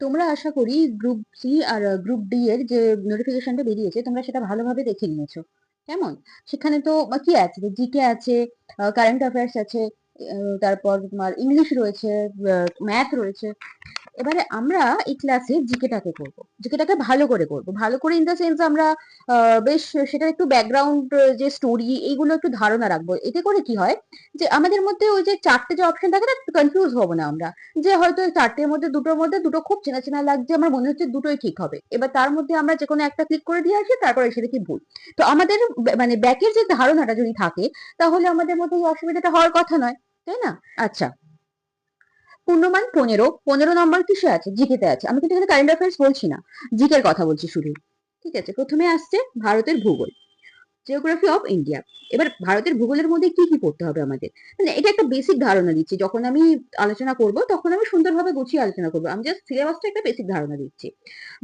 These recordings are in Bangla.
তোমরা আশা করি গ্রুপ সি আর গ্রুপ ডি এর যে নোটিফিকেশনটা বেরিয়েছে তোমরা সেটা ভালোভাবে দেখে নিয়েছো। কেমন? সেখানে তো কি আছে, জিকে আছে, কারেন্ট অ্যাফেয়ার্স আছে, তারপর তোমার ইংলিশ রয়েছে, ম্যাথ রয়েছে। এবারে আমরা এই ক্লাসে জিকেটাকে করব, জিকেটাকে ভালো করে করব, ভালো করে ইন দ্য সেন্স আমরা বেশ সেটার একটু ব্যাকগ্রাউন্ড, যে স্টোরি, এইগুলো একটু ধারণা রাখবো। এতে করে কি হয় যে আমাদের মধ্যে ওই যে চারটে যে অপশন থাকে না, একটু কনফিউজ হবো না আমরা, যে হয়তো এই চারটের মধ্যে দুটো খুব চেনা চেনা লাগছে, আমার মনে হচ্ছে দুটোই ঠিক হবে, এবার তার মধ্যে আমরা যে কোনো একটা ক্লিক করে দিয়ে আসি, তারপর এসে দেখি ভুল। তো আমাদের মানে ব্যাকের যে ধারণাটা যদি থাকে, তাহলে আমাদের মধ্যে এই অসুবিধাটা হওয়ার কথা নয়, তাই না? আচ্ছা, পূর্ণমান 15, 15 নম্বর কিসে আছে? জিকেতে আছে। আমি কিন্তু এখানে কারেন্ট অ্যাফেয়ার্স বলছি না, জিকের কথা বলছি শুধু। ঠিক আছে, প্রথমে আসছে ভারতের ভূগোল, জিওগ্রাফি অফ ইন্ডিয়া। এবার ভারতের ভূগোলের মধ্যে কি কি পড়তে হবে আমাদের, মানে এটা একটা বেসিক ধারণা দিচ্ছি। যখন আমি আলোচনা করব তখন আমি সুন্দরভাবে গুছিয়ে আলোচনা করবো, আমি জাস্ট সিলেবাসটা একটা বেসিক ধারণা দিচ্ছি।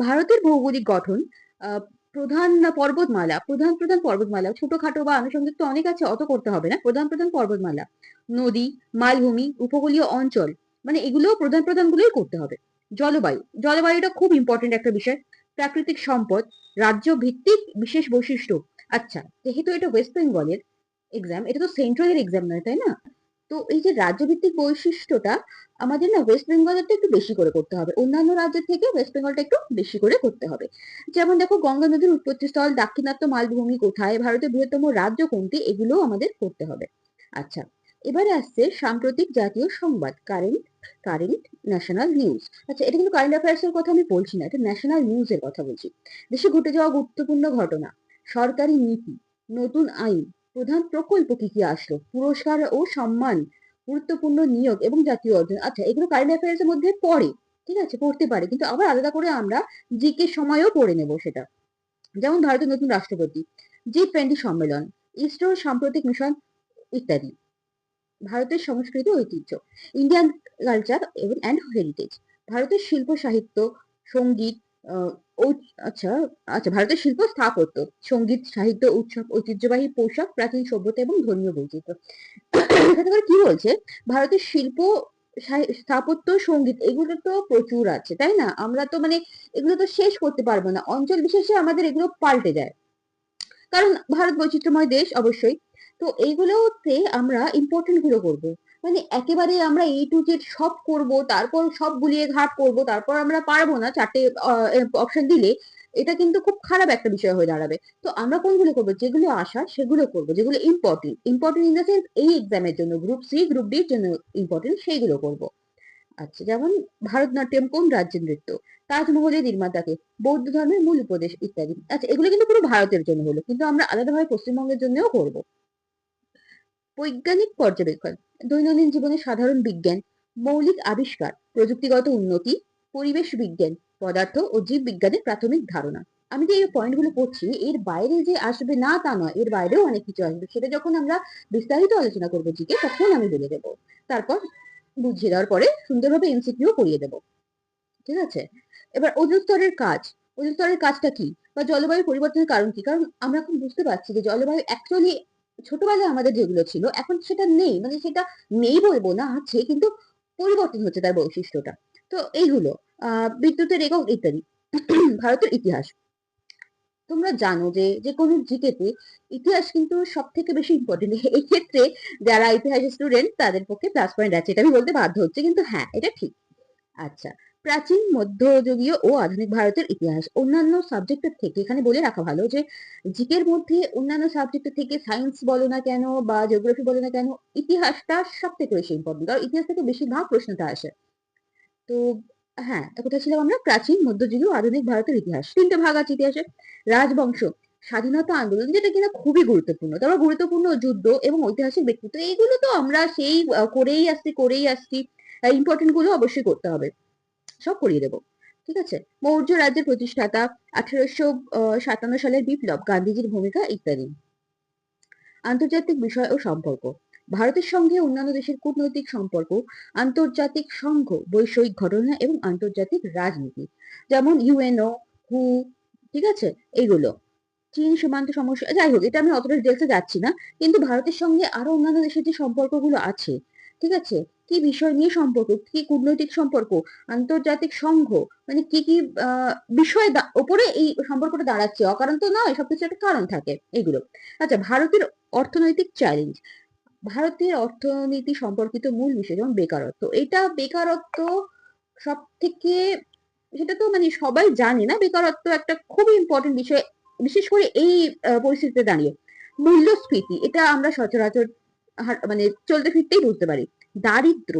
ভারতের ভৌগোলিক গঠন, আহ, প্রধান পর্বতমালা, প্রধান প্রধান পর্বতমালা, ছোটখাটো বা আনুষঙ্গিক তো অনেক আছে, অত করতে হবে না। প্রধান প্রধান পর্বতমালা, নদী, মালভূমি, উপকূলীয় অঞ্চল, মানে এগুলো প্রধান প্রধান গুলোই করতে হবে। জলবায়ু, জলবায়ুটা খুব ইম্পর্টেন্ট একটা বিষয়। প্রাকৃতিক সম্পদ, রাজ্য ভিত্তিক বিশেষ বৈশিষ্ট্য। আচ্ছা, যেহেতু এটা ওয়েস্ট বেঙ্গলের এক্সাম, এটা তো সেন্ট্রালের এক্সাম নয়, তাই না? তো এই যে রাজ্যভিত্তিক বৈশিষ্ট্যটা আমাদের না ওয়েস্ট বেঙ্গলেরটা একটু বেশি করে করতে হবে, অন্যান্য রাজ্যের থেকে ওয়েস্ট বেঙ্গলটা একটু বেশি করে করতে হবে। যেমন দেখো, গঙ্গা নদীর উৎপত্তিস্থল, দাক্ষিণাত্য মালভূমি কোথায়, ভারতের বৃহত্তম রাজ্য কোনটি, এগুলো আমাদের করতে হবে। আচ্ছা, এবারে আসছে সাম্প্রতিক জাতীয় সংবাদ, কারেন্ট কারেন্ট ন্যাশনাল নিউজ। আচ্ছা, এটা কিন্তু কারেন্ট অ্যাফেয়ার্স এর কথা আমি বলছি না, এটা ন্যাশনাল নিউজ এর কথা বলছি। দেশে ঘটে যাওয়া গুরুত্বপূর্ণ ঘটনা, সরকারি নীতি, নতুন আইন, প্রধান প্রকল্প কি কি আসলো, পুরস্কার ও সম্মান, গুরুত্বপূর্ণ নিয়োগ এবং জাতীয় অর্জন। আচ্ছা, এগুলো কারেন্ট অ্যাফেয়ার্স এর মধ্যে পড়ে, ঠিক আছে, পড়তে পারে, কিন্তু আবার আলাদা করে আমরা জিকে সময়ও পড়ে নেব সেটা। যেমন ভারতের নতুন রাষ্ট্রপতি, G20 সম্মেলন, ইসরোর সাম্প্রতিক মিশন ইত্যাদি। ভারতের সংস্কৃতি ঐতিহ্য, ইন্ডিয়ান কালচার এবং অ্যান্ড হেরিটেজ, ভারতের শিল্প সাহিত্য, সঙ্গীত, আহ, আচ্ছা আচ্ছা, ভারতের শিল্প স্থাপত্য, সঙ্গীত, সাহিত্য, উৎসব, ঐতিহ্যবাহী পোশাক, প্রাচীন সভ্যতা এবং ধর্মীয় বৈচিত্র্য। এখানে আবার কি বলছে, ভারতের শিল্প, স্থাপত্য, সঙ্গীত, এগুলো তো প্রচুর আছে, তাই না? আমরা তো মানে এগুলো তো শেষ করতে পারবো না, অঞ্চল বিশেষে আমাদের এগুলো পাল্টে যায়, কারণ ভারত বৈচিত্র্যময় দেশ অবশ্যই। তো এইগুলোতে আমরা ইম্পর্টেন্ট গুলো করব, মানে একেবারে আমরা A to Z সব করব, তারপর সব গুলিয়ে ঘাট করব, তারপর আমরা পারবো না চারটে অপশন দিলে, এটা কিন্তু খুব খারাপ একটা বিষয় হয়ে দাঁড়াবে। তো আমরা কোনগুলো করবো, যেগুলো আসা সেগুলো করবো, যেগুলো important, important in the sense এই এক্সামের জন্য, গ্রুপ সি গ্রুপ ডি এর জন্য ইম্পর্টেন্ট, সেইগুলো করব। আচ্ছা, যেমন ভারতনাট্যম কোন রাজ্যের নৃত্য, তাজমহলের নির্মাতাকে, বৌদ্ধ ধর্মের মূল উপদেশ ইত্যাদি। আচ্ছা, এগুলো কিন্তু পুরো ভারতের জন্য হলো, কিন্তু আমরা আলাদাভাবে পশ্চিমবঙ্গের জন্যও করব। বৈজ্ঞানিক পর্যবেক্ষণ, দৈনন্দিন জীবনের সাধারণ বিজ্ঞান, মৌলিক আবিষ্কার, প্রযুক্তিগত উন্নতি, পরিবেশ বিজ্ঞান, পদার্থ ও জীব বিজ্ঞানের প্রাথমিক ধারণা। আমি যে এই পয়েন্টগুলো পড়ছি, এর বাইরে যে আসবে না তা নয়, এর বাইরেও অনেক কিছু আসবে, সেটা যখন আমরা বিস্তারিত আলোচনা করবো জিকে, তখন আমি বলে দেবো। তারপর বুঝিয়ে দেওয়ার পরে সুন্দরভাবে এমসিকিউ করিয়ে দেবো, ঠিক আছে? এবার ওজোন স্তরের কাজ, ওজোন স্তরের কাজটা কি, বা জলবায়ু পরিবর্তনের কারণ কি? কারণ আমরা এখন বুঝতে পারছি যে জলবায়ু অ্যাকচুয়ালি ছোটবেলায় আমাদের যেগুলো ছিল এখন সেটা নেই, মানে সেটা নেই বলবো না, আছে, কিন্তু পরিবর্তন হচ্ছে তার বৈশিষ্ট্যটা। তো এইগুলো, বিদ্যুতের একক ইত্যাদি। ভারতের ইতিহাস, তোমরা জানো যে যে কোনো জিকেতে ইতিহাস কিন্তু সব থেকে বেশি ইম্পর্টেন্ট। এই ক্ষেত্রে যারা ইতিহাসের স্টুডেন্ট তাদের পক্ষে প্লাস পয়েন্ট আছে, এটা আমি বলতে বাধ্য হচ্ছে, কিন্তু হ্যাঁ, এটা ঠিক। আচ্ছা, প্রাচীন, মধ্যযুগীয় ও আধুনিক ভারতের ইতিহাস, অন্যান্য সাবজেক্টের থেকে এখানে বলে রাখা ভালো যে জিকের মধ্যে অন্যান্য সাবজেক্টের থেকে সায়েন্স বলো না কেন বা জিওগ্রাফি বলো না কেন, ইতিহাসটা সব থেকে বেশি ইম্পর্টেন্ট, কারণ ইতিহাস থেকে বেশিরভাগ প্রশ্নটা আসে। তো হ্যাঁ, কোথায় ছিলাম আমরা? প্রাচীন, মধ্যযুগীয়, আধুনিক ভারতের ইতিহাস, তিনটে ভাগ আছে ইতিহাসে। রাজবংশ, স্বাধীনতা আন্দোলন, যেটা কিনা খুবই গুরুত্বপূর্ণ, তারপর গুরুত্বপূর্ণ যুদ্ধ এবং ঐতিহাসিক ব্যক্তিত্ব, এইগুলো তো আমরা সেই করেই আসছি, ইম্পর্টেন্ট গুলো অবশ্যই করতে হবে, সব করিয়ে দেবো। ঠিক আছে, মৌর্য রাজ্যের প্রতিষ্ঠাতা, 1857 সালের বিপ্লব, গান্ধীজির ভূমিকা ইত্যাদি। আন্তর্জাতিক বিষয় ও সম্পর্ক, ভারতের সঙ্গে অন্যান্য দেশের কূটনৈতিক সম্পর্ক, আন্তর্জাতিক সংঘ, বৈষয়িক ঘটনা এবং আন্তর্জাতিক রাজনীতি, যেমন ইউএনও, হু, ঠিক আছে, এইগুলো। চীন সীমান্ত সমস্যা, যাই হোক, এটা আমি অতটা ডিটেলসে যাচ্ছি না, কিন্তু ভারতের সঙ্গে আরো অন্যান্য দেশের যে সম্পর্কগুলো আছে, ঠিক আছে, কি বিষয় নিয়ে সম্পর্ক, কি কূটনৈতিক সম্পর্ক, আন্তর্জাতিক সংঘ, মানে কি কি বিষয় ওপরে এই সম্পর্কটা দাঁড়াচ্ছে, অকারণ তো নয়, সবকিছু একটা কারণ থাকে এগুলো। আচ্ছা, ভারতের অর্থনৈতিক চ্যালেঞ্জ। ভারতের অর্থনীতি সম্পর্কিত মূল বিষয় যেমন বেকারত্ব, এটা বেকারত্ব সব থেকে, সেটা তো মানে সবাই জানে না, বেকারত্ব একটা খুবই ইম্পর্টেন্ট বিষয়, বিশেষ করে এই পরিস্থিতিতে দাঁড়িয়ে। মূল্যস্ফীতি, এটা আমরা সচরাচর মানে চলতে ফিরতেই বুঝতে পারি। দারিদ্র,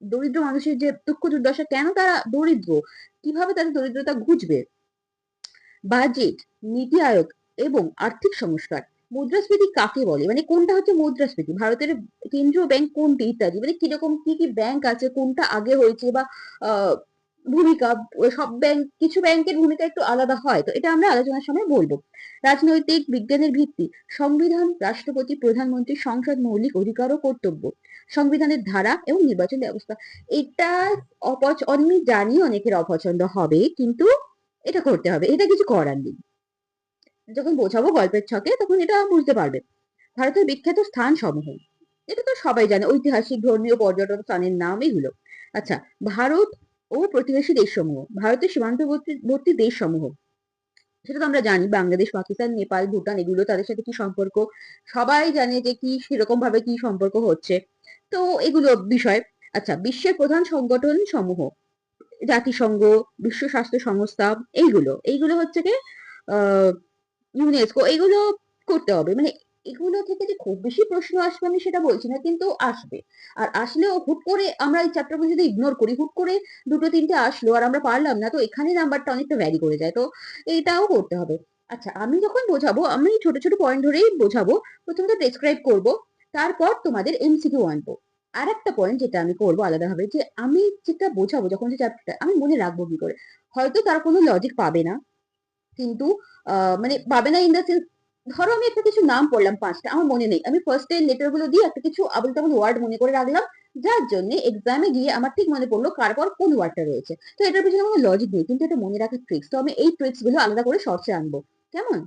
দরিদ্র মানুষের যে দুঃখ দুর্দশা, কেন তারা দরিদ্র, কিভাবে তাদের দরিদ্রতা ঘুচবে। বাজেট, নীতি আয়োগ এবং আর্থিক সংস্কার। মুদ্রাস্ফীতি কাকে বলে, মানে কোনটা হচ্ছে মুদ্রাস্ফীতি, ভারতের কেন্দ্রীয় ব্যাংক কোনটি, ইত্যাদি, মানে কিরকম কি কি ব্যাংক আছে, কোনটা আগে হয়েছে, বা আহ ভূমিকা, সব ব্যাংক, কিছু ব্যাংকের ভূমিকা একটু আলাদা হয়, তো এটা আমরা আলোচনার সময় বলবো। রাজনৈতিক বিজ্ঞানের ভিত্তি, সংবিধান, রাষ্ট্রপতি, প্রধানমন্ত্রী, সংসদ, মৌলিক অধিকার ও কর্তব্য, সংবিধানের ধারা এবং নির্বাচন ব্যবস্থা। এটা আমি জানি অনেকের অপছন্দ হবে, কিন্তু এটা করতে হবে, এটা কিছু করার নেই। যখন বোঝাবো গল্পের ছকে তখন এটা বুঝতে পারবে। ভারতের বিখ্যাত স্থান সমূহ, এটা তো সবাই জানে, ঐতিহাসিক, ধর্মীয়, পর্যটন স্থানের নাম এগুলো। আচ্ছা, ভারত ও প্রতিবেশী দেশ সমূহ, ভারতের সীমান্তবর্তী দেশ সমূহ, সেটা তো আমরা জানি, বাংলাদেশ, পাকিস্তান, নেপাল, ভুটান, এগুলো তাদের সাথে কি সম্পর্ক, সবাই জানে যে কি সেরকম ভাবে কি সম্পর্ক হচ্ছে, তো এগুলো বিষয়। আচ্ছা, বিশ্বের প্রধান সংগঠন সমূহ, জাতিসংঘ, বিশ্ব স্বাস্থ্য সংস্থা, এইগুলো এইগুলো হচ্ছে কি আহ ইউনেস্কো, এগুলো করতে হবে। মানে এগুলো থেকে যে খুব বেশি প্রশ্ন আসবে আমি সেটা বলছি না, কিন্তু আসবে। আর আসলেও হুট করে আমরা এই চ্যাপ্টারগুলো যদি ইগনোর করি, হুট করে দুটো তিনটে আসলো আর আমরা পারলাম না, তো এখানে নাম্বারটা অনেকটা ভ্যারি করে যায়, তো এইটাও করতে হবে। আচ্ছা, আমি যখন বোঝাবো আমি ছোট ছোট পয়েন্ট ধরেই বোঝাবো, প্রথমত ডেসক্রাইব করব, তারপর তোমাদের এমসিকিউ আনবো। আর একটা পয়েন্ট যেটা আমি করবো আলাদাভাবে, যে আমি যেটা বোঝাবো, যখন যে চ্যাপ্টারটা আমি মনে রাখবো কি করে, হয়তো তার কোনো লজিক পাবে না, কিন্তু মানে পাবে না ইন দা সেন্স, ধরো আমি একটা কিছু নাম পড়লাম পাঁচটা, আমার মনে নেই, আমি ফার্স্ট এর লেটার গুলো দিয়ে একটা কিছু আবল তাবল ওয়ার্ড মনে করে রাখলাম, যার জন্য এক্সামে গিয়ে আমার ঠিক মনে পড়লো কার পর কোন ওয়ার্ডটা রয়েছে, তো এটার পিছনে কোনো লজিক নেই, কিন্তু এটা মনে রাখার ট্রিক্স, তো আমি এই ট্রিক্স গুলো আলাদা করে শর্টসে আনবো। কেমন?